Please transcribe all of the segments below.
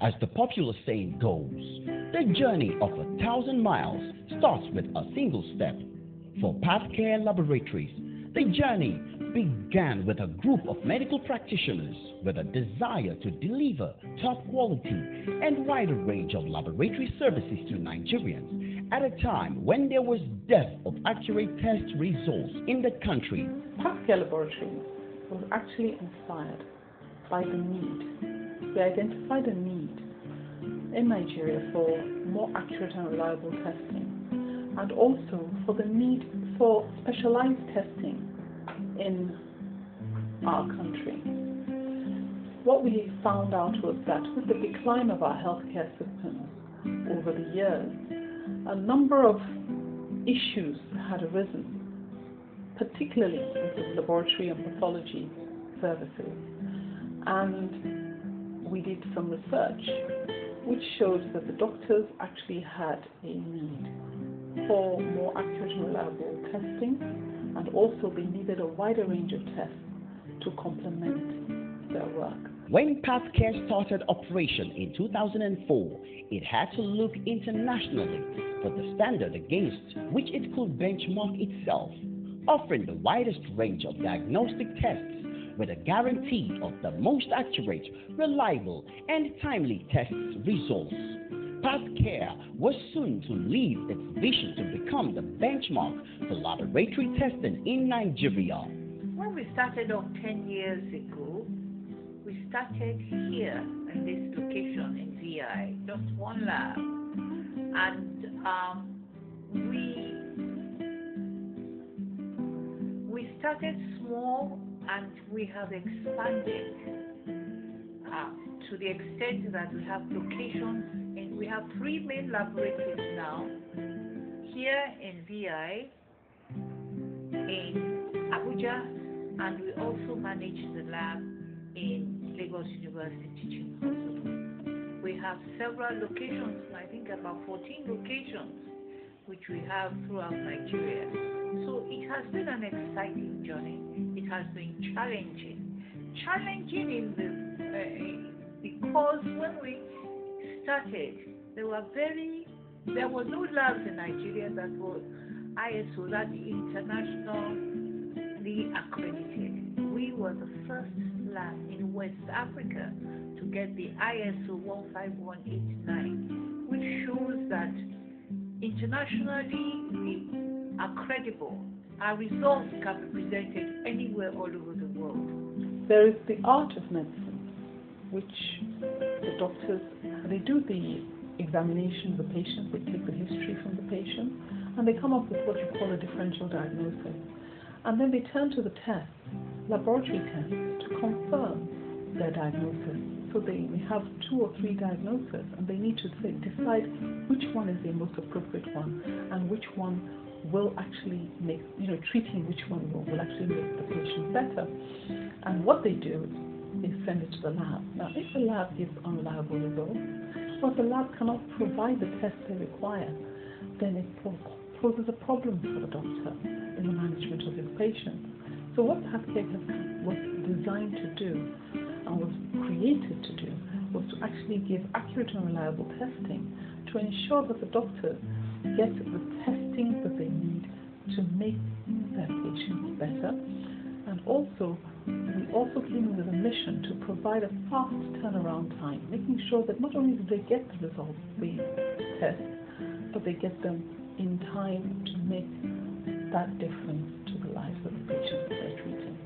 As the popular saying goes, the journey of 1,000 miles starts with a single step. For Pathcare Laboratories, the journey began with a group of medical practitioners with a desire to deliver top quality and wider range of laboratory services to Nigerians at a time when there was dearth of accurate test results in the country. Pathcare Laboratories was actually inspired by the need. We identified a need in Nigeria for more accurate and reliable testing, and also for the need for specialized testing in our country. What we found out was that with the decline of our healthcare systems over the years, a number of issues had arisen, particularly with the laboratory and pathology services. And we did some research which showed that the doctors actually had a need for more accurate and reliable testing, and also they needed a wider range of tests to complement their work. When Pathcare started operation in 2004, it had to look internationally for the standard against which it could benchmark itself, offering the widest range of diagnostic tests with a guarantee of the most accurate, reliable, and timely test results. Pathcare was soon to lead its vision to become the benchmark for laboratory testing in Nigeria. When we started off 10 years ago, we started here in this location in VI, just one lab, and we started small, and we have expanded to the extent that we have locations, and we have 3 main laboratories now, here in VI, in Abuja, and we also manage the lab in Lagos University Teaching Hospital. We have several locations, I think about 14 locations, which we have throughout Nigeria. So it has been an exciting journey. It has been challenging. Challenging because when we started, there were no labs in Nigeria that were ISO, that internationally accredited. We were the first lab in West Africa to get the ISO 15189, which shows that internationally we are credible. Our results can be presented anywhere all over the world. There is the art of medicine, which the doctors, they do the examination of the patient, they take the history from the patient, and they come up with what you call a differential diagnosis. And then they turn to the tests, laboratory tests, to confirm their diagnosis. So they have 2 or 3 diagnoses, and they need to decide which one is the most appropriate one, and which one will actually make, treating which one will actually make the patient better. And what they do is send it to the lab. Now, if the lab gives unreliable results, or if the lab cannot provide the tests they require, then it poses a problem for the doctor in the management of his patients. So what Pathcare was designed to do and was created to do was to actually give accurate and reliable testing to ensure that the doctors get the testing that they need to make their patients better. And also, we also came in with a mission to provide a fast turnaround time, making sure that not only do they get the results they test, but they get them in time to make that difference to the lives of the patients they're treating.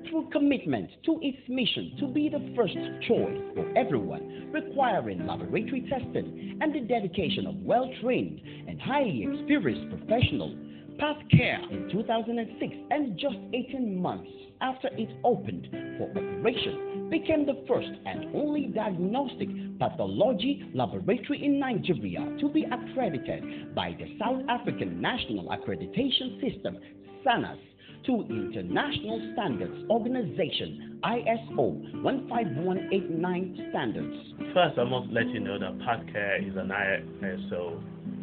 Through commitment to its mission to be the first choice for everyone requiring laboratory testing and the dedication of well-trained and highly experienced professionals, Pathcare in 2006, and just 18 months after it opened for operation, became the first and only diagnostic pathology laboratory in Nigeria to be accredited by the South African National Accreditation System, SANAS, to International Standards Organization, ISO 15189 standards. First, I must let you know that Pathcare is an ISO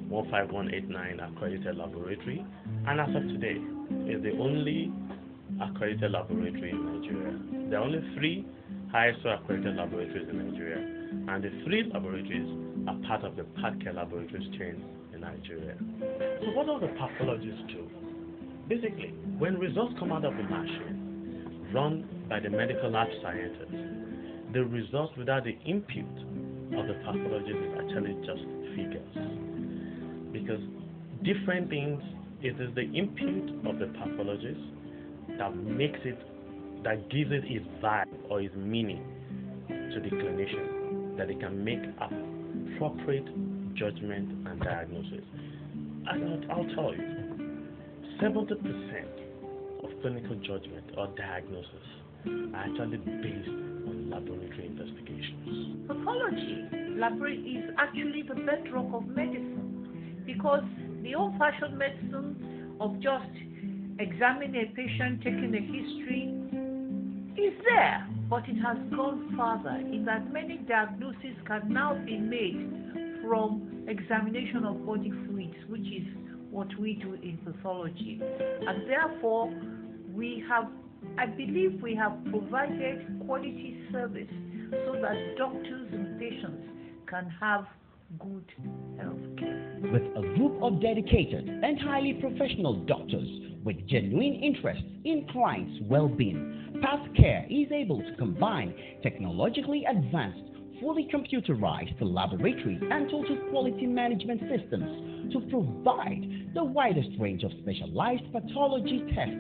15189 accredited laboratory, and as of today, is the only accredited laboratory in Nigeria. There are only 3 ISO accredited laboratories in Nigeria, and the 3 laboratories are part of the Pathcare Laboratories chain in Nigeria. So what do the pathologists do? Basically, when results come out of the machine run by the medical lab scientists, the results without the input of the pathologist is actually just figures. Because different things, it is the input of the pathologist that makes it, that gives it its vibe or its meaning to the clinician, that they can make appropriate judgment and diagnosis. And I'll tell you, 70% of clinical judgment or diagnosis are actually based on laboratory investigations. Pathology is actually the bedrock of medicine, because the old-fashioned medicine of just examining a patient, taking a history, is there, but it has gone further in that many diagnoses can now be made from examination of body fluids, which is what we do in pathology. And therefore, I believe we have provided quality service so that doctors and patients can have good health care. With a group of dedicated and highly professional doctors with genuine interest in clients' well-being, Pathcare is able to combine technologically advanced, fully computerized laboratory and total quality management systems to provide the widest range of specialized pathology tests,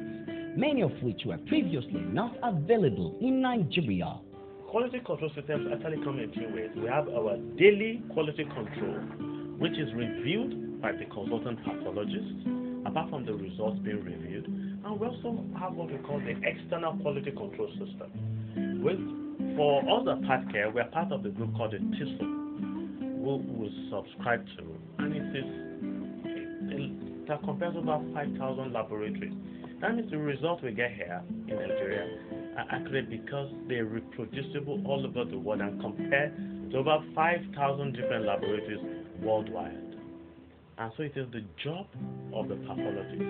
many of which were previously not available in Nigeria. Quality control systems actually come in 2 ways. We have our daily quality control, which is reviewed by the consultant pathologist, apart from the results being reviewed. And we also have what we call the external quality control system. For us at Pathcare, we are part of the group called the TISL, we subscribe to, and it compares about 5,000 laboratories. That means the results we get here in Nigeria are accurate because they're reproducible all over the world and compared to over 5,000 different laboratories worldwide. And so it is the job of the pathologist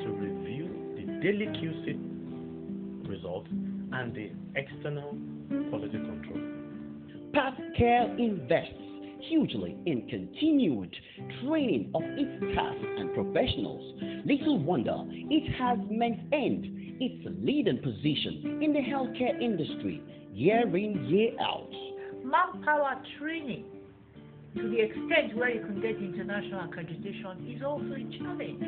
to review the daily QC results and the external quality control. Pathcare invests hugely in continued training of its staff and professionals. Little wonder it has maintained its leading position in the healthcare industry year in, year out. Manpower training, to the extent where you can get international accreditation, is also a challenge.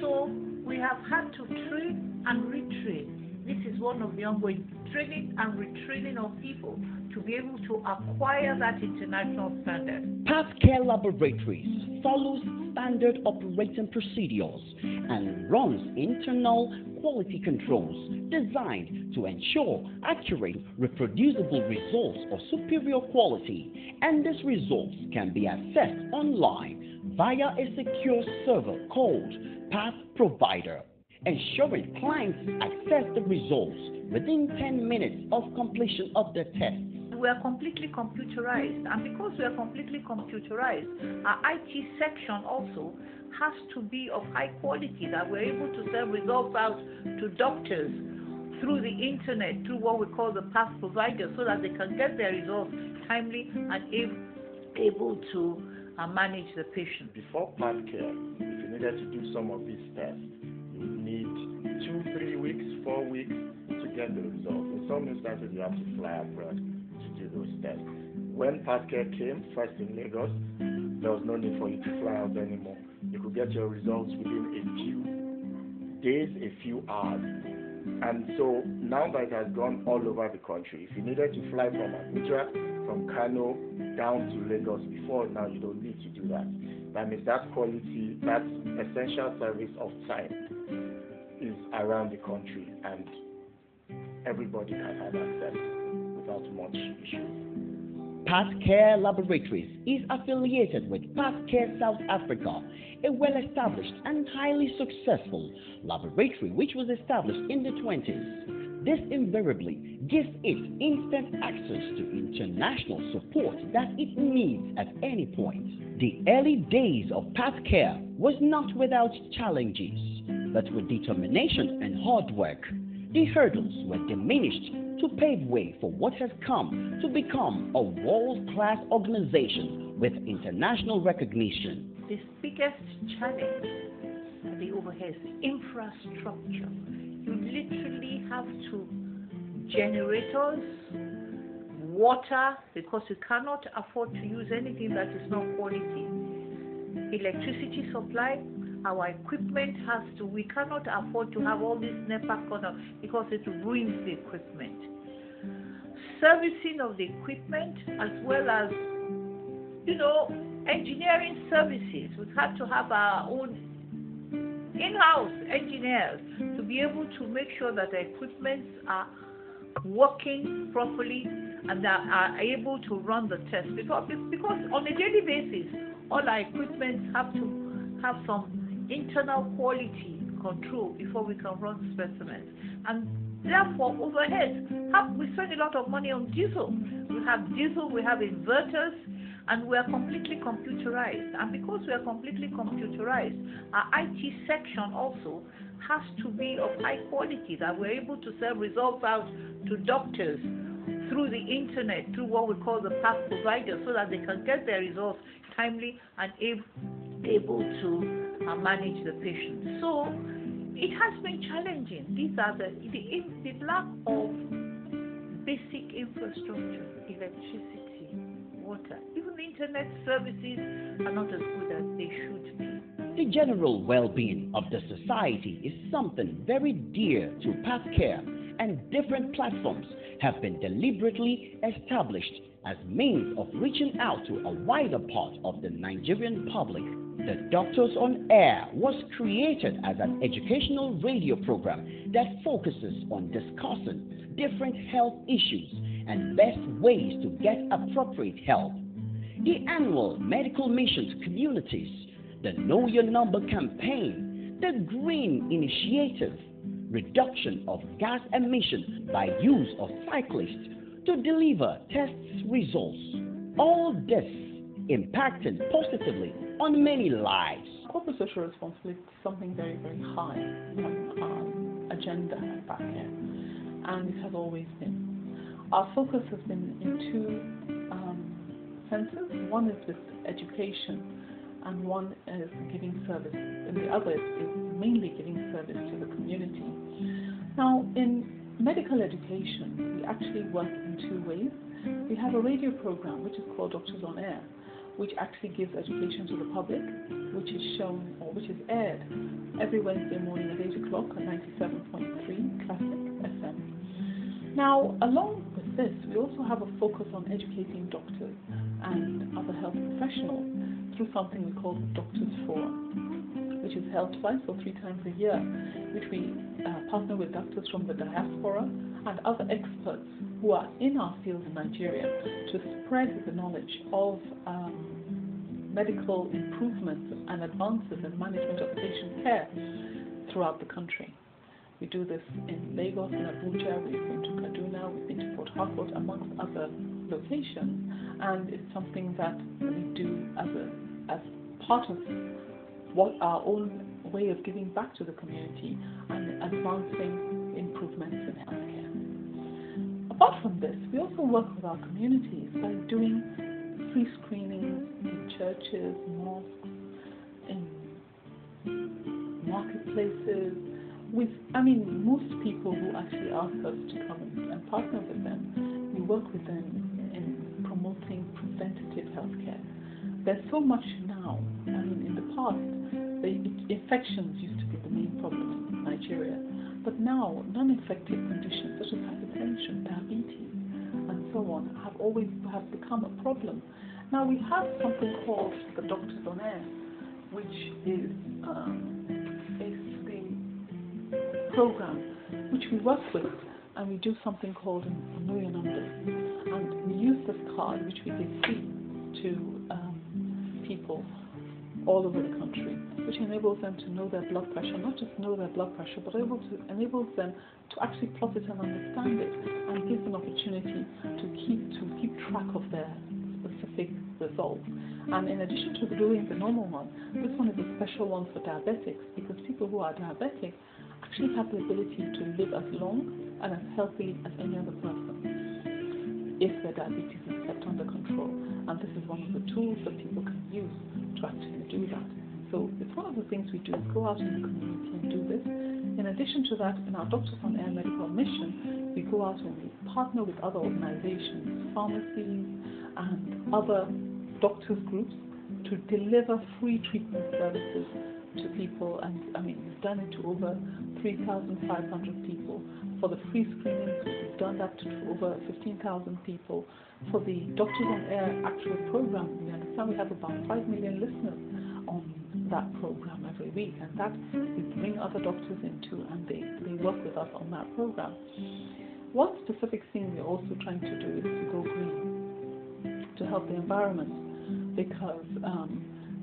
So we have had to train and retrain. This is one of the ongoing training and retraining of people to be able to acquire that international standard. Pathcare Laboratories follows standard operating procedures and runs internal quality controls designed to ensure accurate, reproducible results of superior quality, and these results can be accessed online via a secure server called Path Provider, ensuring clients access the results within 10 minutes of completion of the test. We are completely computerized, and because we are completely computerized, our IT section also has to be of high quality, that we're able to send results out to doctors through the internet, through what we call the Path Provider, so that they can get their results timely and able to manage the patient. Before Pathcare, if you needed to do some of these tests, you would need 2, 3 weeks, 4 weeks to get the results. In some instances, you have to fly abroad to do those tests. When Pathcare came, first in Lagos, there was no need for you to fly out anymore. You could get your results within a few days, a few hours. And so now that it has gone all over the country, if you needed to fly from Abuja, from Kano down to Lagos before, now you don't need to do that. That means that quality, that essential service of time is around the country, and everybody can have access without much issue. Pathcare Laboratories is affiliated with Pathcare South Africa, a well-established and highly successful laboratory which was established in the 20s. This invariably gives it instant access to international support that it needs at any point. The early days of Pathcare was not without challenges, but with determination and hard work, the hurdles were diminished to pave way for what has come to become a world-class organization with international recognition. The biggest challenge at the overhead is infrastructure. You literally have to generators, water, because you cannot afford to use anything that is not quality. Electricity supply, our equipment we cannot afford to have all this NEPA corner because it ruins the equipment. Servicing of the equipment as well as, engineering services. We've had to have our own in-house engineers to be able to make sure that the equipment are working properly and that are able to run the test because on a daily basis all our equipment have to have some internal quality control before we can run specimens, and therefore overhead we spend a lot of money on diesel. We have inverters, and we are completely computerized, and because we are completely computerized, our IT section also has to be of high quality, that we're able to send results out to doctors through the internet, through what we call the path provider, so that they can get their results timely and able to manage the patient. So it has been challenging. These are the lack of basic infrastructure, electricity, water, even internet services are not as good as they should be. The general well-being of the society is something very dear to Pathcare, and different platforms have been deliberately established as means of reaching out to a wider part of the Nigerian public. The Doctors on Air was created as an educational radio program that focuses on discussing different health issues and best ways to get appropriate help. The annual medical missions communities, the Know Your Number campaign, the Green Initiative, reduction of gas emission by use of cyclists to deliver test results. All this impacting positively on many lives. Corporate social responsibility is something very, very high on our agenda at Pathcare, and it has always been. Our focus has been in two senses. One is with education, and one is giving service, and the other is mainly giving service to the community. Now, in medical education, we actually work in two ways. We have a radio program which is called Doctors on Air, which actually gives education to the public, which is shown or which is aired every Wednesday morning at 8 o'clock at 97.3 Classic FM. Now, along with this, we also have a focus on educating doctors and other health professionals through something we call the Doctors Forum, which is held twice or 3 times a year, which we partner with doctors from the diaspora and other experts who are in our field in Nigeria to spread the knowledge of medical improvements and advances in management of patient care throughout the country. We do this in Lagos and Abuja, we've been to Kaduna, we've been to Port Harcourt, amongst other locations, and it's something that we do as part of what our own way of giving back to the community and advancing improvements in healthcare. Apart from this, we also work with our communities by doing free screenings in churches, mosques, in marketplaces. Most people who actually ask us to come and partner with them, we work with them in promoting preventative healthcare. There's so much now. In the past, infections used to be the main problem in Nigeria, but now non-infective conditions such as hypertension, diabetes, and so on have become a problem. Now we have something called the Doctors on Air, which is the program which we work with, and we do something called Know Your Number, and we use this card which we give free to people all over the country, which enables them to know their blood pressure, not just know their blood pressure, but enables them to actually plot it and understand it, and gives an opportunity to keep track of their specific results. And in addition to doing the normal one, this one is a special one for diabetics, because people who are diabetic actually have the ability to live as long and as healthily as any other person if their diabetes is kept under control. And this is one of the tools that people can use to actually do that. So it's one of the things we do, is go out in the community and do this. In addition to that, in our Doctors on Air medical mission, we go out and we partner with other organizations, pharmacies, and other doctors groups to deliver free treatment services to people. And I mean, we've done it to over 3,500 people. For the free screenings, we've done that to over 15,000 people. For the Doctors on Air actual program, we understand we have about 5 million listeners on that program every week, and that we bring other doctors into, and they work with us on that program. One specific thing we're also trying to do is to go green, to help the environment, because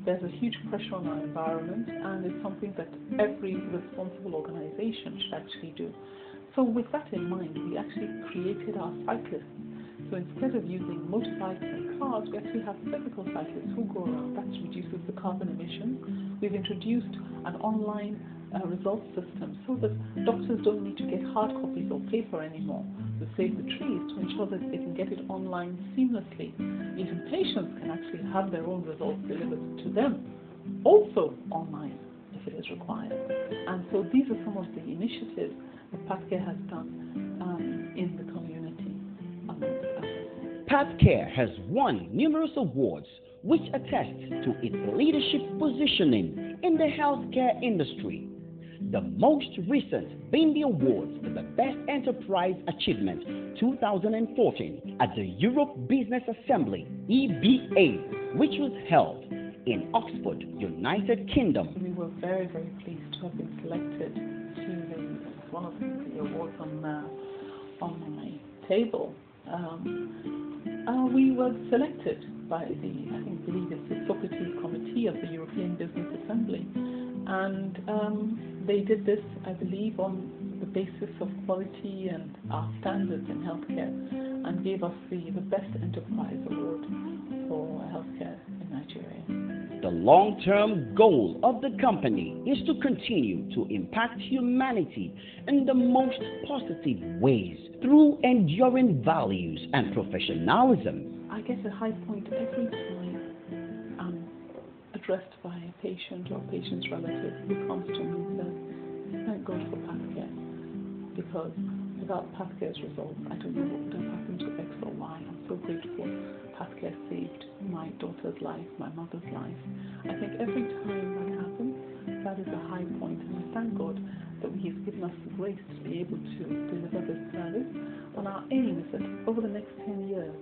there's a huge pressure on our environment, and it's something that every responsible organization should actually do. So with that in mind, we actually created our cyclists. So instead of using motorbikes and cars, we actually have physical cyclists who go around. That reduces the carbon emissions. We've introduced an online results system so that doctors don't need to get hard copies of paper anymore to save the trees, to ensure that they can get it online seamlessly. Even patients can actually have their own results delivered to them, also online if it is required. And so these are some of the initiatives that Pathcare has done in the community. Pathcare has won numerous awards which attest to its leadership positioning in the healthcare industry. The most recent being the awards for the Best Enterprise Achievement 2014 at the Europe Business Assembly, EBA, which was held in Oxford, United Kingdom. We were very, very pleased to have been selected to one of the awards on my table. We were selected by I believe it's the Socrates Committee of the European Business Assembly, and they did this, I believe, on the basis of quality and our standards in healthcare, and gave us the Best Enterprise Award for healthcare in Nigeria. The long-term goal of the company is to continue to impact humanity in the most positive ways through enduring values and professionalism. I get a high point every time I'm addressed by a patient or a patient's relative who comes to me and says, "Thank God for Pathcare, because without Pathcare's results, I don't know what would have happened to X or Y. I'm so grateful Pathcare saved my daughter's life, my mother's life." I think every time that happens, that is a high point, and I thank God that He's given us the grace to be able to deliver this service. And our aim is that over the next 10 years,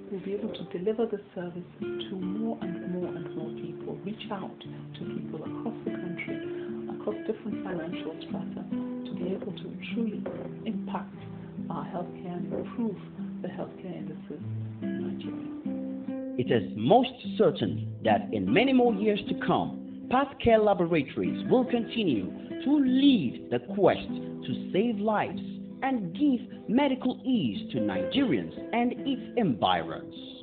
we'll be able to deliver this service to more and more and more people, reach out to people across the country, across different financial strata, to be able to truly impact our healthcare and improve the healthcare industry in Nigeria. It is most certain that in many more years to come, Pathcare Laboratories will continue to lead the quest to save lives and give medical ease to Nigerians and its environs.